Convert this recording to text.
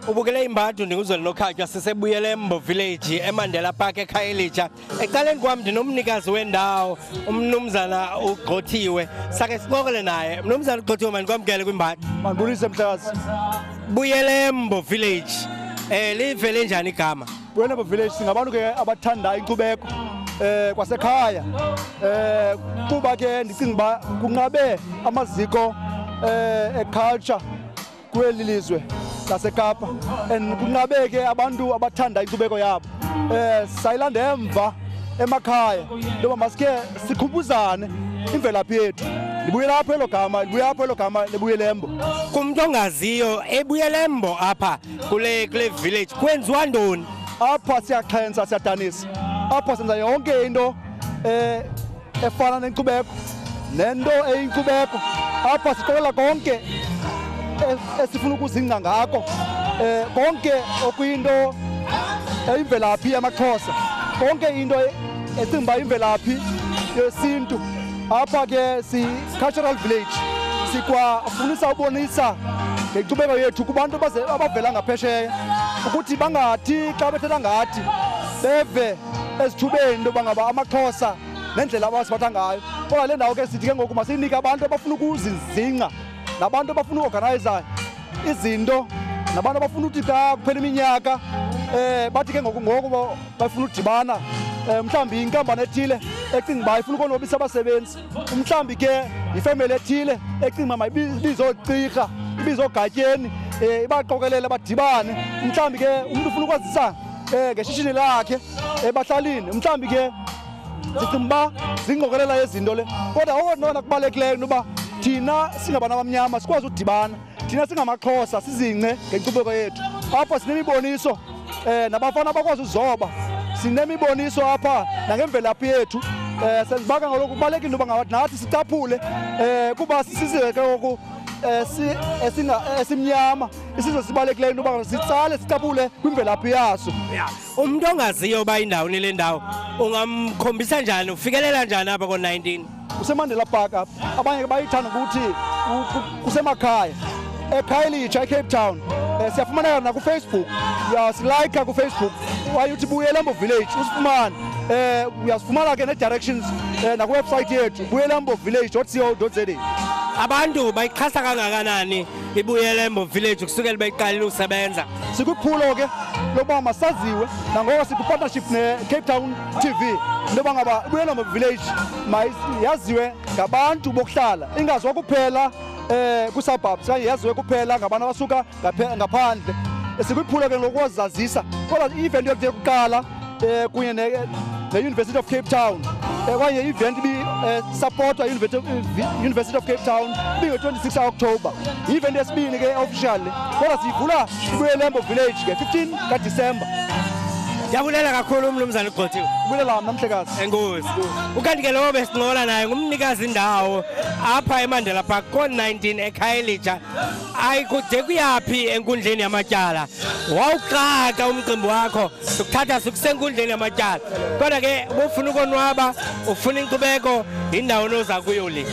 ubukele imbatho ndinguzweni nokhatywa sisebuyele eMbo Village eMandela Park eKhayelitsha. Ecaleni kwam ndinomnikazi wendawo umnumzana uGqothiwe. Sake sixoxele naye. Mnumzana uGqothiwe manikwamkele kwimbatho. Mandibulise Mhlakazi. Buyele eMbo Village. Livele njani igama? Buyele eMbo Village singabantu ke abathanda inkcubeko kwasekhaya. Kuba ke ndicinga uba kunqabe amaziko eculture kweli lizwe laseKapa and kunqabe ke abantu abathanda inkcubeko yabo. Sayilanda emva emakhaya ndoba masike sikhumbuzane imvelaphi yethu. Libuyela apho elo gama libuyele eMbo. Kumuntu ongaziyo ebuyele eMbo apha kule village kwenziwa ntoni? Apha siyaxhensa siyadanisa. Apha senza yonke into efana nenkcubeko nento eyinkcubeko. Apha sixolela konke esifuna ukuzingca ngako. Konke okuyinto eyimvelaphi yamaXhosa. Konke into esimba imvelaphi yesintu. Apha ke si-cultural village sikwafunisa ubonisa ngenkcubeko yethu kubantu abavela ngaphesheya ukuthi bangathi xa bethetha ngathi beve ezithubeni into bangaba amaXhosa nendlela abasiphatha ngayo. Kodwa le ndawo ke sithi ke ngoku masiyinike abantu abafuna ukuzizingca nabantu abafuna uorganiza izinto nabantu abafuna ukuthi xa kuphela iminyaka bathi ke ngoku bafuna udibana mhlawumbi inkampani ethile ecinga uba ifuna ukonwabisa abasebenzi. Mhlawumbi ke yifemeli ethile ecinga uba mayibize oogqirha ibize oogatyeni ibaqokelele badibane. Mhlawumbi ke umntu ufuna ukwazisa ngeshishini lakhe ebahlalini. Mhlawumbi ke ndicinga uba zingqokelela yezinto le. Kodwa okona kubalulekileyo intoba thina singabantu abamnyama sikwazi udibana. Thina singamaXhosa sizingce ngenkcubeko yethu. Apha sinemiboniso nabafana bakwazi uzoba. Sinemiboniso apha nangemvelaphi yethu. Senzibaka ngaloku kubalulekile intoba nathi sicaphule kuba sisizwe ke ngoku esimnyama isizwe sibalulekileyo intoba sitsale sicaphule kwimvelaphi yaso. Umuntu ongaziyo uba indawo nile ndawo ungamkhombisa njani ufikelela njani apha ko-19? KuseMandela Park apha. Abanye bayithanda ukuthi kusemakhaya eKhayelitsha eCape Town. Siyafumaneka nakuFacebook. Uyasilike kuFacebook wayuthi buyele eMbo Village usifumane. Uyasifumana ke ne-directions nakuwebsite yethu buyelembo.village.co.za. Abantu bayixhasa kangakanani ibuyele eMbo Village kusukela beyiqalile usebenza? Sikwiphulo ke lokuba masaziwe nangoko sikwipartnership ne-Cape Town TV intoba ngaba ibuyele eMbo Village yaziwe ngabantu bokuhlala ingaziwa kuphela kwi-suburbs okanye yaziwe kuphela ngabantu abasuka ngaphandle. Sikwiphulo ke lokuwazazisa kodwa i-event yethu yokuqala kunye ne-University of Cape Town kwaye i-event ibisupportwa University of Cape Town ibinge-26 October. I-event yesibini ke officially kodwa siyivula ibuyele eMbo Village nge-15 kaDisemba. Ndiyabulela kakhulu umnumzana uGqothiwe. Bulela Mhlekazi. Enkosi. Ukanti ke lowo besinqola naye ngumnikazi indawo apha eMandela Park ko-19 eKhayelitsha. Ayikude kuyaphi enkundleni yamatyala. Wawuxaka umcimbi wakho ukuthatha sikusenkundleni yamatyala. Kodwa ke ufuna ukonwaba ufuna inkcubeko indawo onoza kuyo le.